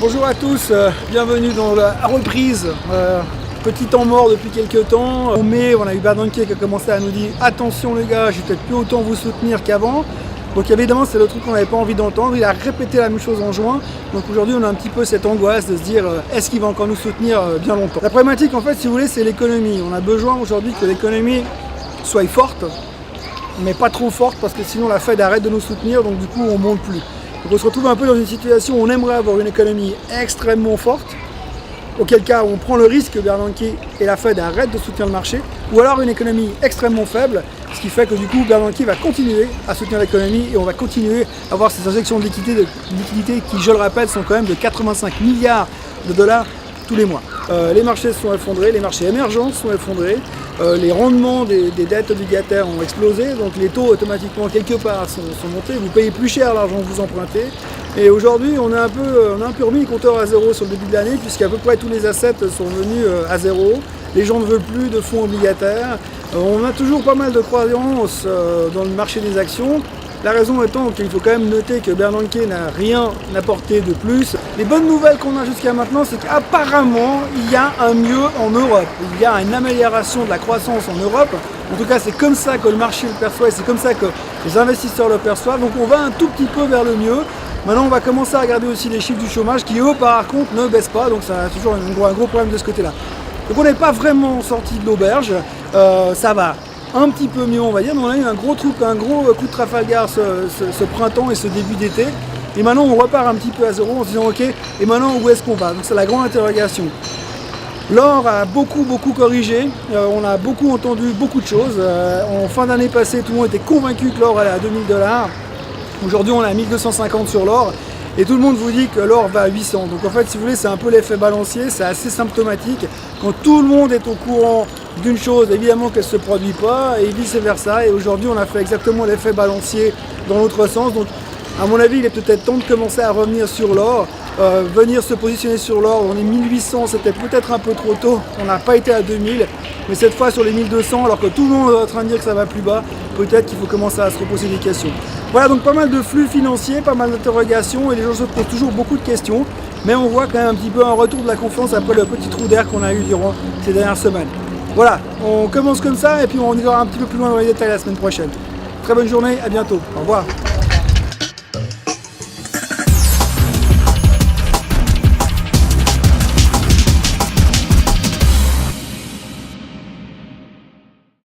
Bonjour à tous, bienvenue dans la reprise. Petit temps mort depuis quelques temps. En mai, on a eu Bernanke qui a commencé à nous dire attention les gars, je vais peut-être plus autant vous soutenir qu'avant. Donc évidemment c'est le truc qu'on n'avait pas envie d'entendre. Il a répété la même chose en juin. Donc aujourd'hui on a un petit peu cette angoisse de se dire est-ce qu'il va encore nous soutenir bien longtemps. La problématique en fait si vous voulez c'est l'économie. On a besoin aujourd'hui que l'économie soit forte, mais pas trop forte parce que sinon la Fed arrête de nous soutenir, donc du coup on ne monte plus. Donc on se retrouve un peu dans une situation où on aimerait avoir une économie extrêmement forte, auquel cas on prend le risque que Bernanke et la Fed arrêtent de soutenir le marché, ou alors une économie extrêmement faible, ce qui fait que du coup Bernanke va continuer à soutenir l'économie et on va continuer à avoir ces injections de liquidités qui, je le rappelle, sont quand même de 85 milliards de dollars tous les mois. Les marchés se sont effondrés, les marchés émergents se sont effondrés, les rendements des dettes obligataires ont explosé, donc les taux automatiquement quelque part sont montés, vous payez plus cher l'argent que vous empruntez. Et aujourd'hui on a un peu remis les compteurs à zéro sur le début de l'année, puisqu'à peu près tous les assets sont venus à zéro, les gens ne veulent plus de fonds obligataires, on a toujours pas mal de croyances dans le marché des actions. La raison étant qu'il faut quand même noter que Bernanke n'a rien apporté de plus. Les bonnes nouvelles qu'on a jusqu'à maintenant, c'est qu'apparemment, il y a un mieux en Europe. Il y a une amélioration de la croissance en Europe. En tout cas, c'est comme ça que le marché le perçoit et c'est comme ça que les investisseurs le perçoivent. Donc on va un tout petit peu vers le mieux. Maintenant, on va commencer à regarder aussi les chiffres du chômage qui, eux, par contre, ne baissent pas. Donc ça a toujours un gros problème de ce côté-là. Donc on n'est pas vraiment sorti de l'auberge. Ça va un petit peu mieux on va dire, mais on a eu un gros coup de Trafalgar ce printemps et ce début d'été, et maintenant on repart un petit peu à zéro en se disant ok, et maintenant où est-ce qu'on va? Donc c'est la grande interrogation. L'or a beaucoup corrigé, on a beaucoup entendu beaucoup de choses, en fin d'année passée tout le monde était convaincu que l'or allait à 2000 $, aujourd'hui on est à 1250 sur l'or, et tout le monde vous dit que l'or va à 800, donc en fait si vous voulez c'est un peu l'effet balancier, c'est assez symptomatique, quand tout le monde est au courant d'une chose, évidemment qu'elle ne se produit pas, et vice versa, et aujourd'hui on a fait exactement l'effet balancier dans l'autre sens, donc à mon avis il est peut-être temps de commencer à revenir sur l'or, venir se positionner sur l'or. On est 1800, c'était peut-être un peu trop tôt, on n'a pas été à 2000, mais cette fois sur les 1200, alors que tout le monde est en train de dire que ça va plus bas, peut-être qu'il faut commencer à se reposer des questions. Voilà, donc pas mal de flux financiers, pas mal d'interrogations, et les gens se posent toujours beaucoup de questions, mais on voit quand même un petit peu un retour de la confiance après le petit trou d'air qu'on a eu durant ces dernières semaines. Voilà, on commence comme ça et puis on y verra un petit peu plus loin dans les détails la semaine prochaine. Très bonne journée, à bientôt, au revoir.